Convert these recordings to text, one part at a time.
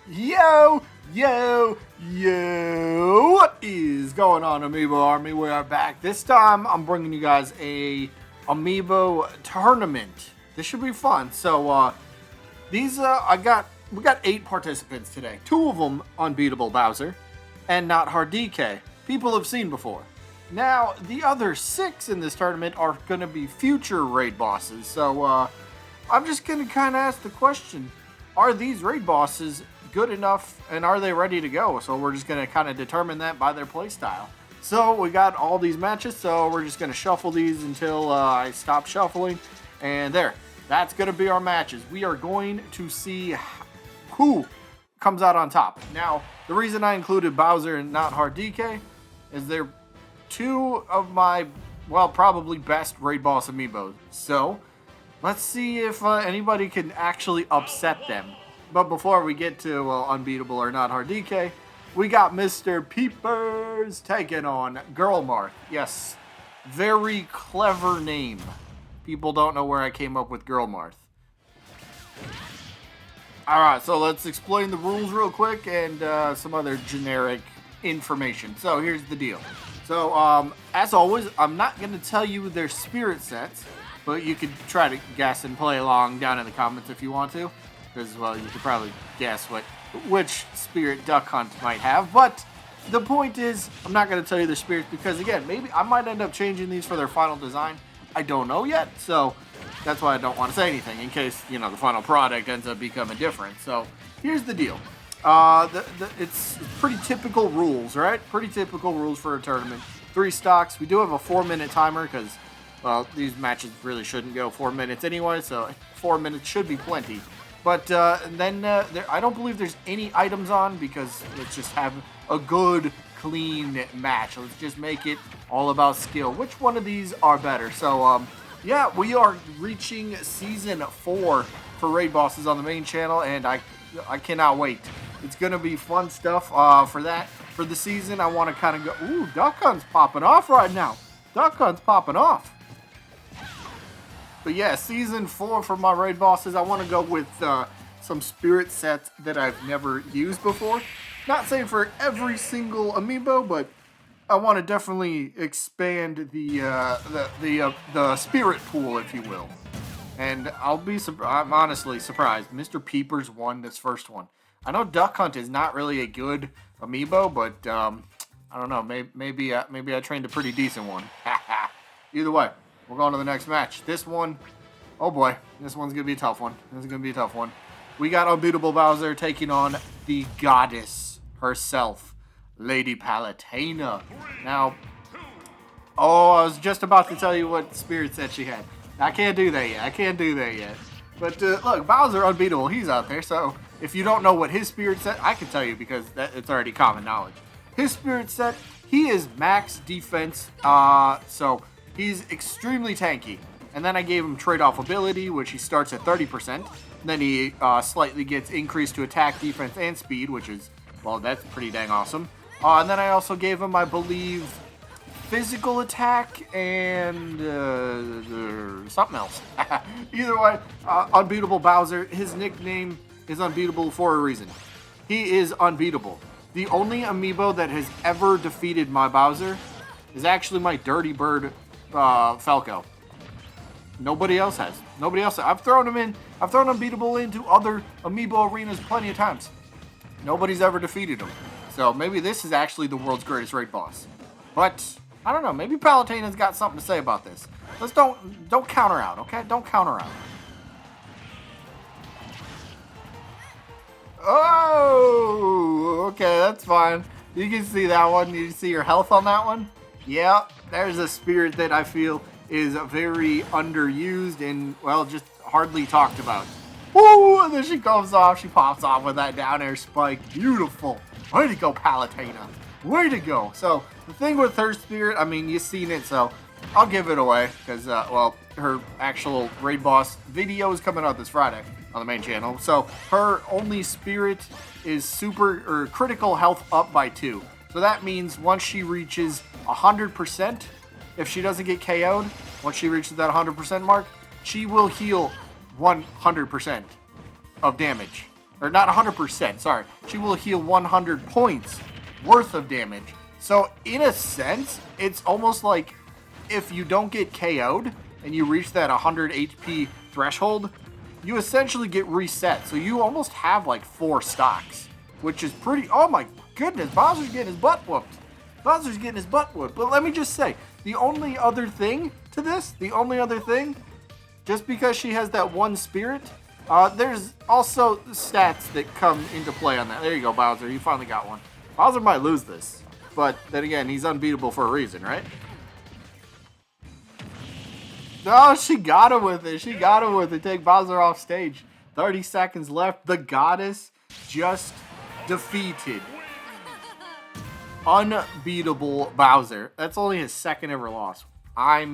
Yo, yo, what is going on, Amiibo Army? We are back. This time, I'm bringing you guys a Amiibo tournament. This should be fun. So, we got 8 participants today. 2 of them unbeatable Bowser, and not hard DK. People have seen before. Now, the other 6 in this tournament are going to be future raid bosses. So, I'm just going to kind of ask the question, are these raid bosses good enough and are they ready to go? So we're just going to kind of determine that by their playstyle. So we got all these matches, so we're just going to shuffle these until I stop shuffling. And there, that's going to be our matches. We are going to see who comes out on top. Now, the reason I included Bowser and not hard DK is they're 2 of my, well, probably best raid boss amiibos. So let's see if anybody can actually upset them. But before we get to unbeatable or not hard DK, we got Mr. Peepers taking on Girlmarth. Yes, very clever name. People don't know where I came up with Girlmarth. Alright, so let's explain the rules real quick and some other generic information. So here's the deal. So, as always, I'm not going to tell you their spirit sets, but you could try to guess and play along down in the comments if you want to. Because, well, you could probably guess which spirit Duck Hunt might have. But the point is, I'm not going to tell you their spirits because, again, maybe I might end up changing these for their final design. I don't know yet, so that's why I don't want to say anything in case, the final product ends up becoming different. So here's the deal. It's pretty typical rules, right? Pretty typical rules for a tournament. 3 stocks. We do have a 4-minute timer because, well, these matches really shouldn't go 4 minutes anyway, so 4 minutes should be plenty. But then I don't believe there's any items on because let's just have a good, clean match. Let's just make it all about skill. Which one of these are better? So, yeah, we are reaching Season 4 for raid bosses on the main channel, and I cannot wait. It's going to be fun stuff for that. For the season, I want to kind of go, ooh, Duck Hunt's popping off right now. Duck Hunt's popping off. But yeah, Season 4 for my raid bosses, I want to go with some spirit sets that I've never used before. Not saying for every single amiibo, but I want to definitely expand the spirit pool, if you will. And I'm honestly surprised. Mr. Peepers won this first one. I know Duck Hunt is not really a good amiibo, but I don't know. Maybe I trained a pretty decent one. Either way. We're going to the next match. This one, oh boy, this one's going to be a tough one. We got unbeatable Bowser taking on the goddess herself, Lady Palutena. Now, I was just about to tell you what spirit set she had. I can't do that yet. But look, Bowser unbeatable. He's out there. So if you don't know what his spirit set, I can tell you because it's already common knowledge. His spirit set, he is max defense. So he's extremely tanky. And then I gave him trade-off ability, which he starts at 30%. Then he slightly gets increased to attack, defense, and speed, which is, well, that's pretty dang awesome. And then I also gave him, I believe, physical attack and something else. Either way, unbeatable Bowser. His nickname is unbeatable for a reason. He is unbeatable. The only amiibo that has ever defeated my Bowser is actually my Dirty Bird Falco. Nobody else has. I've thrown unbeatable into other amiibo arenas plenty of times. Nobody's ever defeated him. So maybe this is actually the world's greatest raid boss. But I don't know. Maybe Palutena's got something to say about this. Let's don't counter out, okay? Don't counter out. Oh, okay, that's fine. You can see that one. You see your health on that one? Yeah, there's a spirit that I feel is very underused and, well, just hardly talked about. Woo! And then she comes off. She pops off with that down air spike. Beautiful. Way to go, Palutena. Way to go. So, the thing with her spirit, I mean, you've seen it, so I'll give it away. Because, well, her actual raid boss video is coming out this Friday on the main channel. So, her only spirit is critical health up by 2. So that means once she reaches 100%, if she doesn't get KO'd, once she reaches that 100% mark, she will heal 100% of damage. or not 100%, sorry. She will heal 100 points worth of damage. So in a sense, it's almost like if you don't get KO'd and you reach that 100 HP threshold, you essentially get reset. So you almost have like 4 stocks, which is pretty, oh my goodness, Bowser's getting his butt whooped. Bowser's getting his butt whooped. But let me just say, the only other thing to this, just because she has that one spirit, there's also stats that come into play on that. There you go, Bowser. You finally got one. Bowser might lose this, but then again, he's unbeatable for a reason, right? No, she got him with it. She got him with it. Take Bowser off stage. 30 seconds left. The goddess just defeated unbeatable Bowser. That's only his second ever loss. I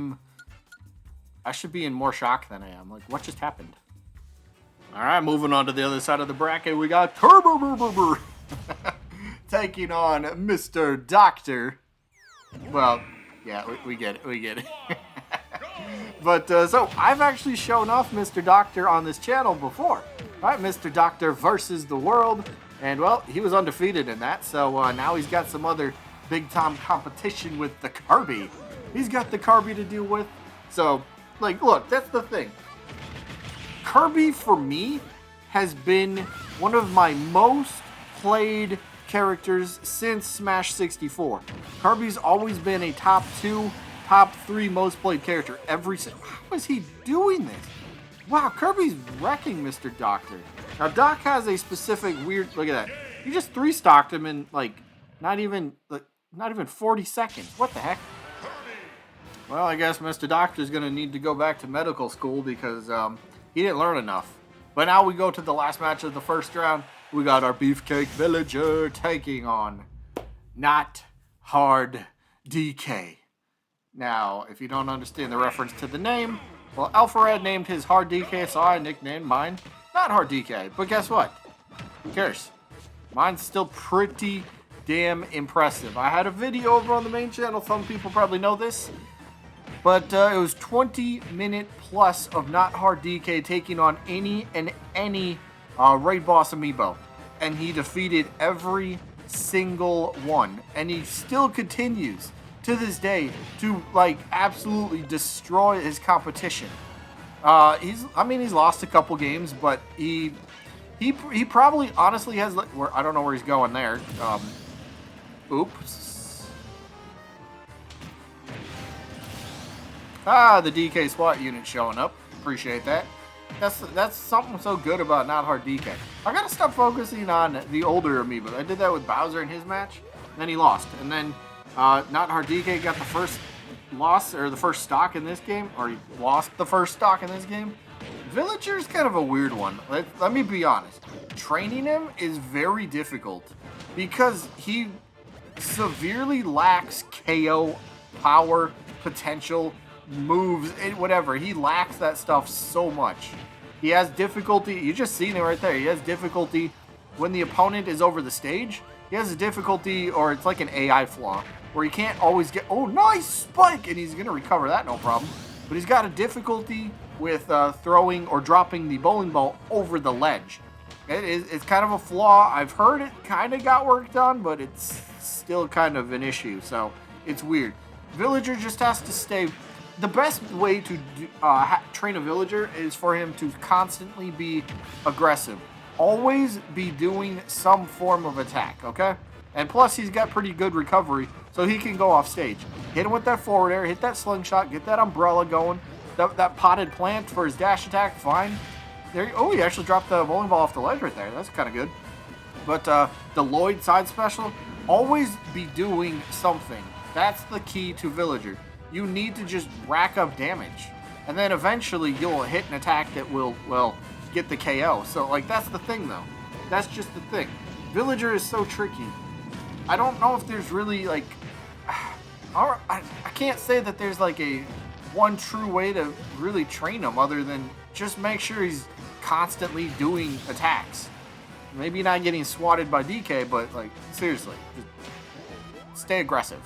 should be in more shock than I am. Like, what just happened? All right, moving on to the other side of the bracket, we got Turbo taking on Mr. Doctor. Well, yeah, we get it. We get it. But, so, I've actually shown off Mr. Doctor on this channel before. All right, Mr. Doctor versus the world. And, well, he was undefeated in that. So, now he's got some other big-time competition with the Kirby. He's got the Kirby to deal with. So, like, look, that's the thing. Kirby, for me, has been one of my most played characters since Smash 64. Kirby's always been a top 2, top 3 most played character every single. How is he doing this? Wow, Kirby's wrecking Mr. Doctor. Now, Doc has a specific weird. Look at that. He just 3-stocked him in like not even 40 seconds. What the heck? Well, I guess Mr. Doctor's gonna need to go back to medical school because he didn't learn enough. But now we go to the last match of the first round. We got our Beefcake Villager taking on Not Hard DK. Now, if you don't understand the reference to the name, well, Alpharad named his Hard DK, so I nicknamed mine Not Hard DK. But guess what? Who cares? Mine's still pretty damn impressive. I had a video over on the main channel. Some people probably know this. But it was 20-minute plus of Not Hard DK taking on any raid boss amiibo. And he defeated every single one. And he still continues to this day to like absolutely destroy his competition. He's lost a couple games, but he probably honestly has where I don't know where he's going there. Oops. The DK SWAT unit showing up. Appreciate that. That's something so good about Not Hard DK. I gotta stop focusing on the older amiibo. I did that with Bowser in his match, then he lost, and then Not Hard DK got the first loss or the first stock in this game, or he lost the first stock in this game. Villager's kind of a weird one. Let me be honest. Training him is very difficult because he severely lacks KO power, potential, moves, whatever. He lacks that stuff so much. He has difficulty. You just seen it right there. He has difficulty when the opponent is over the stage. He has a difficulty, or it's like an AI flaw, where he can't always get, oh, nice spike, and he's going to recover that, no problem. But he's got a difficulty with throwing or dropping the bowling ball over the ledge. It's kind of a flaw. I've heard it kind of got worked on, but it's still kind of an issue, so it's weird. Villager just has to stay. The best way to train a villager is for him to constantly be aggressive. Always be doing some form of attack, okay? And plus, he's got pretty good recovery, so he can go off stage. Hit him with that forward air, hit that slingshot, get that umbrella going. That potted plant for his dash attack, fine. There. Oh, he actually dropped the bowling ball off the ledge right there. That's kind of good. But the Lloyd side special, always be doing something. That's the key to Villager. You need to just rack up damage. And then eventually you'll hit an attack that will, well, get the KO. So, like, that's the thing, though. That's just the thing. Villager is so tricky. I don't know if there's really, like... I can't say that there's, like, a one true way to really train him other than just make sure he's constantly doing attacks. Maybe not getting swatted by DK, but, like, seriously. Just stay aggressive.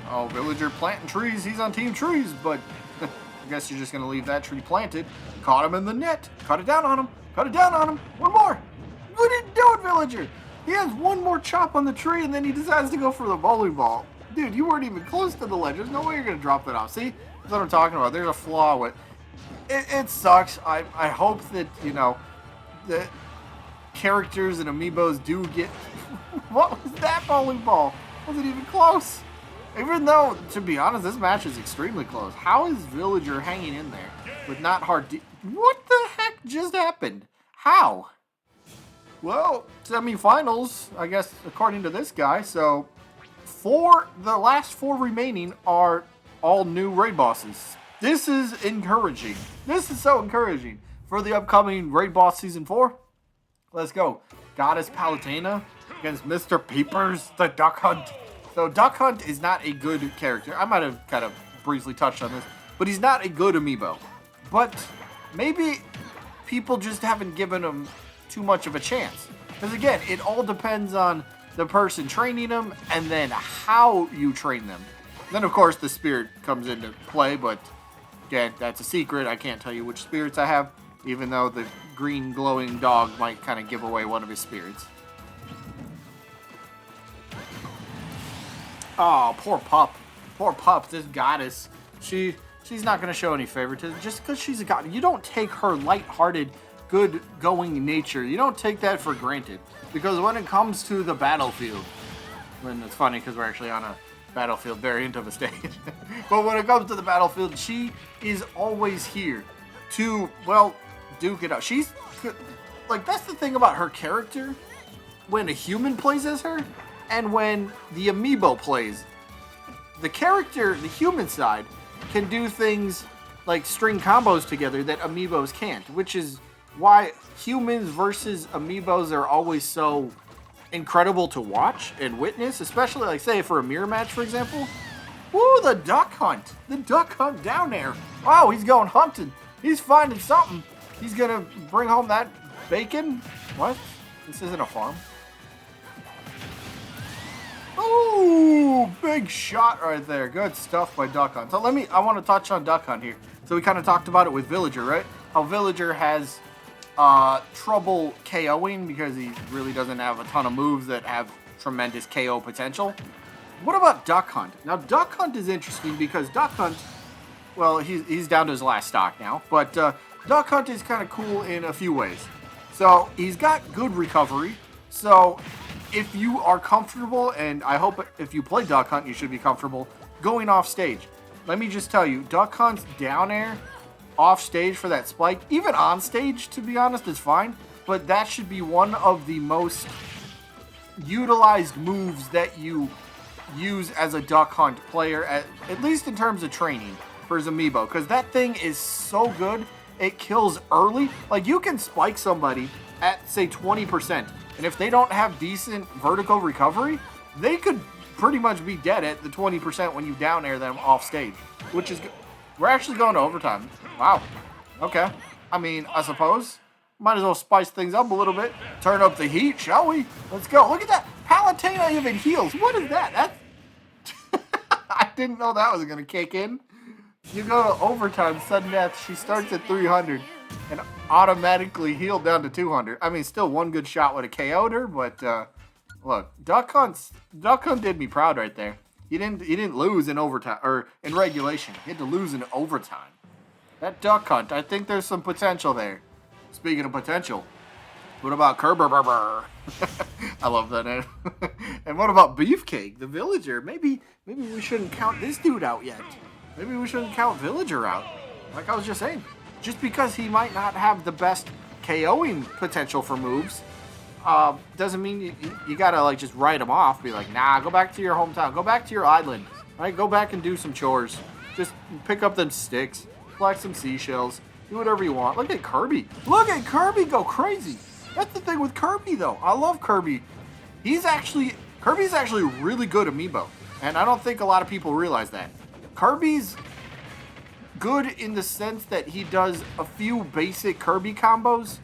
Oh, Villager planting trees. He's on Team Trees, but I guess you're just going to leave that tree planted. Caught him in the net. Cut it down on him. Cut it down on him. One more. What are you doing, villager? He has one more chop on the tree, and then he decides to go for the bowling ball. Dude, you weren't even close to the ledge. There's no way you're going to drop that off. See? That's what I'm talking about. There's a flaw with it. It sucks. I hope that, you know, the characters and amiibos do get... What was that bowling ball? Wasn't even close. Even though, to be honest, this match is extremely close. How is Villager hanging in there with not hard... What the heck just happened? How? Well, semifinals, I guess, according to this guy. So, the last 4 remaining are all new raid bosses. This is encouraging. This is so encouraging for the upcoming raid boss season 4. Let's go. Goddess Palutena against Mr. Peepers, the Duck Hunt. So Duck Hunt is not a good character. I might have kind of briefly touched on this, but he's not a good amiibo. But maybe people just haven't given him too much of a chance. Because again, it all depends on the person training them and then how you train them. Then of course the spirit comes into play, but again, that's a secret. I can't tell you which spirits I have, even though the green glowing dog might kind of give away one of his spirits. Oh, poor pup. Poor pup, this goddess. She's not going to show any favoritism just because she's a god. You don't take her lighthearted, good-going nature. You don't take that for granted. Because when it comes to the battlefield, when it's funny because we're actually on a battlefield variant of a stage. But when it comes to the battlefield, she is always here to, well, duke it out. She's, like, that's the thing about her character. When a human plays as her, and when the amiibo plays, the character, the human side, can do things like string combos together that amiibos can't, which is why humans versus amiibos are always so incredible to watch and witness, especially, like, say, for a mirror match, for example. Woo, the Duck Hunt. The Duck Hunt down there. Wow, he's going hunting. He's finding something. He's going to bring home that bacon. What? This isn't a farm. Ooh, big shot right there. Good stuff by Duck Hunt. So I want to touch on Duck Hunt here. So we kind of talked about it with Villager, right? How Villager has trouble KOing because he really doesn't have a ton of moves that have tremendous KO potential. What about Duck Hunt? Now, Duck Hunt is interesting because Duck Hunt, well, he's down to his last stock now, but Duck Hunt is kind of cool in a few ways. So he's got good recovery. So if you are comfortable, and I hope if you play Duck Hunt, you should be comfortable going off stage. Let me just tell you, Duck Hunt's down air off stage for that spike, even on stage, to be honest, is fine. But that should be one of the most utilized moves that you use as a Duck Hunt player, at least in terms of training for his amiibo, because that thing is so good. It kills early. Like, you can spike somebody at, say, 20%, and if they don't have decent vertical recovery, they could pretty much be dead at the 20% when you down air them off stage, which is good. We're actually going to overtime. Wow. Okay. I mean, I suppose. Might as well spice things up a little bit. Turn up the heat, shall we? Let's go. Look at that. Palutena even heals. What is that? That's... I didn't know that was going to kick in. You go to overtime, sudden death. She starts at 300 and automatically healed down to 200. I mean, still one good shot would have KO'd her, but look, Duck Hunt did me proud right there. He didn't lose in overtime or in regulation. He had to lose in overtime. That Duck Hunt, I think there's some potential there. Speaking of potential, what about Kerber? I love that name. And what about Beefcake, the villager? Maybe we shouldn't count this dude out yet. Maybe we shouldn't count Villager out. Like I was just saying, just because he might not have the best KOing potential for moves, doesn't mean you gotta like just write him off. Be like, nah, go back to your hometown. Go back to your island. Right? Go back and do some chores. Just pick up them sticks. Collect some seashells. Do whatever you want. Look at Kirby. Look at Kirby go crazy. That's the thing with Kirby, though. I love Kirby. Kirby's actually really good amiibo. And I don't think a lot of people realize that. Kirby's good in the sense that he does a few basic Kirby combos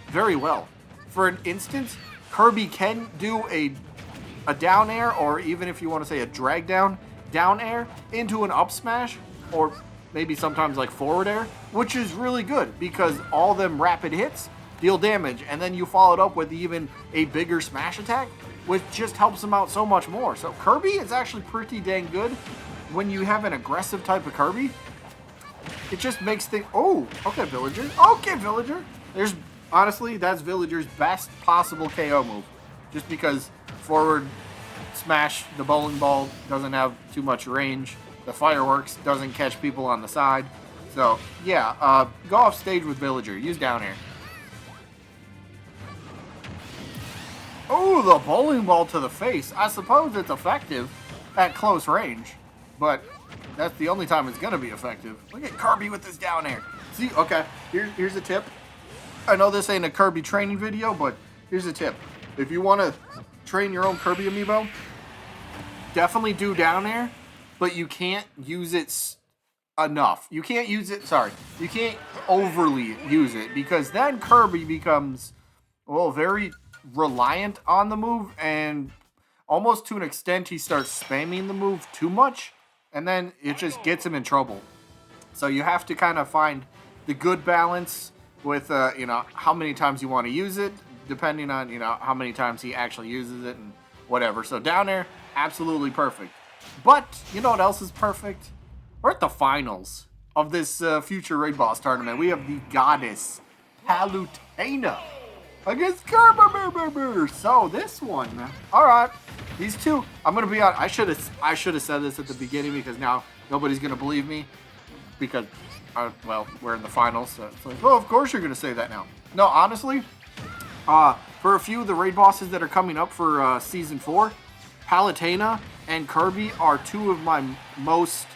very well. For an instance, Kirby can do a down air, or even if you want to say a drag down air into an up smash, or maybe sometimes like forward air, which is really good because all them rapid hits deal damage, and then you follow it up with even a bigger smash attack, which just helps them out so much more. So Kirby is actually pretty dang good when you have an aggressive type of Kirby. It just makes things... Oh, okay, Villager. Okay, Villager. Honestly, that's Villager's best possible KO move. Just because forward smash, the bowling ball doesn't have too much range. The fireworks doesn't catch people on the side. So, yeah, go off stage with Villager. Use down air. Oh, the bowling ball to the face. I suppose it's effective at close range, but that's the only time it's going to be effective. Look at Kirby with this down air. See, okay, here's a tip. I know this ain't a Kirby training video, but here's a tip. If you want to train your own Kirby amiibo, definitely do down air, but you can't use it enough. You can't use it, you can't overly use it, because then Kirby becomes, well, very reliant on the move, and almost to an extent he starts spamming the move too much, and then it just gets him in trouble. So you have to kind of find the good balance with how many times you want to use it, depending on how many times he actually uses it and whatever. So down there, absolutely perfect. But you know what else is perfect? We're at the finals of this future raid boss tournament. We have the goddess Palutena against Kirby. So this one, all right, these two. I'm gonna be honest. I should have said this at the beginning, because now nobody's gonna believe me, because well, we're in the finals. So it's like, well, of course you're gonna say that now. No, honestly, for a few of the raid bosses that are coming up for season 4, Palutena and Kirby are two of my most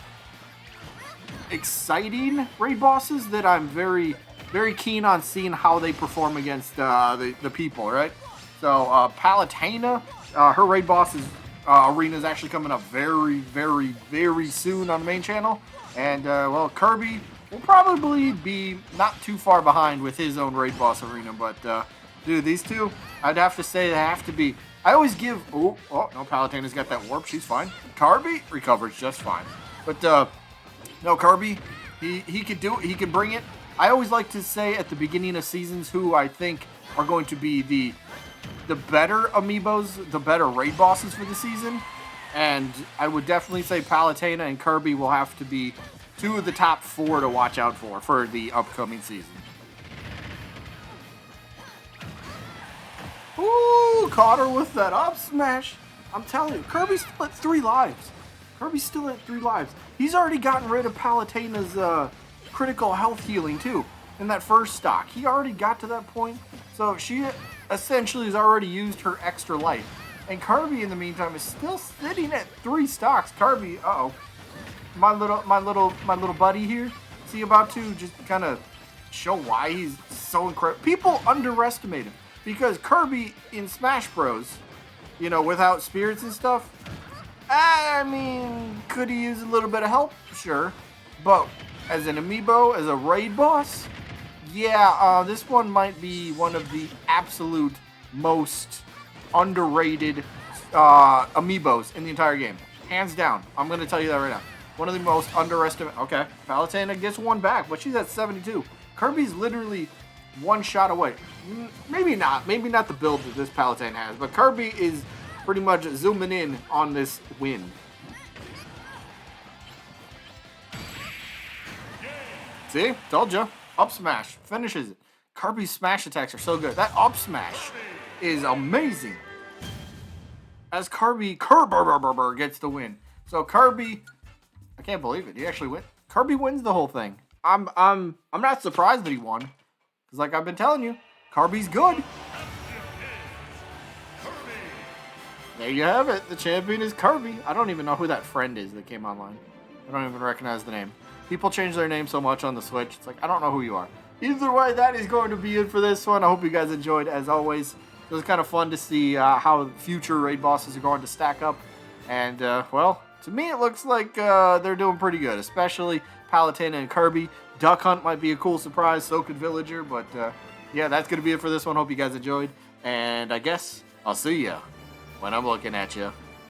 exciting raid bosses that I'm very keen on seeing how they perform against the people, right? So Palutena, her raid boss arena is actually coming up very soon on the main channel, and well, Kirby will probably be not too far behind with his own raid boss arena, but dude, these two, I'd have to say they have to be. I always give. Oh no, Palutena's got that warp. She's fine. Kirby recovers just fine, but no, Kirby, he could do it. He can bring it. I always like to say at the beginning of seasons who I think are going to be the better amiibos, the better raid bosses for the season. And I would definitely say Palutena and Kirby will have to be two of the top 4 to watch out for the upcoming season. Ooh, caught her with that up smash. I'm telling you, Kirby's still at 3 lives. Kirby's still at 3 lives. He's already gotten rid of Palutena's critical health healing too in that first stock. He already got to that point, so she essentially has already used her extra life. And Kirby, in the meantime, is still sitting at 3 stocks. Kirby, my little buddy here, is he about to just kind of show why he's so incredible? People underestimate him because Kirby in Smash Bros, without spirits and stuff, I mean, could he use a little bit of help? Sure, but as an amiibo, as a raid boss, yeah, this one might be one of the absolute most underrated amiibos in the entire game. Hands down. I'm going to tell you that right now. One of the most underestimated. Okay, Palutena gets one back, but she's at 72. Kirby's literally one shot away. Maybe not. Maybe not the build that this Palutena has, but Kirby is pretty much zooming in on this win. See? Told you. Up smash. Finishes it. Kirby's smash attacks are so good. That up smash is amazing. As Kirby gets the win. So Kirby, I can't believe it. He actually wins. Kirby wins the whole thing. I'm not surprised that he won. Because like I've been telling you, Kirby's good. There you have it. The champion is Kirby. I don't even know who that friend is that came online. I don't even recognize the name. People change their name so much on the Switch. It's like, I don't know who you are. Either way, that is going to be it for this one. I hope you guys enjoyed. As always, it was kind of fun to see how future raid bosses are going to stack up. And, well, to me, it looks like they're doing pretty good, especially Palutena and Kirby. Duck Hunt might be a cool surprise. So could Villager. But, yeah, that's going to be it for this one. Hope you guys enjoyed. And I guess I'll see ya when I'm looking at you.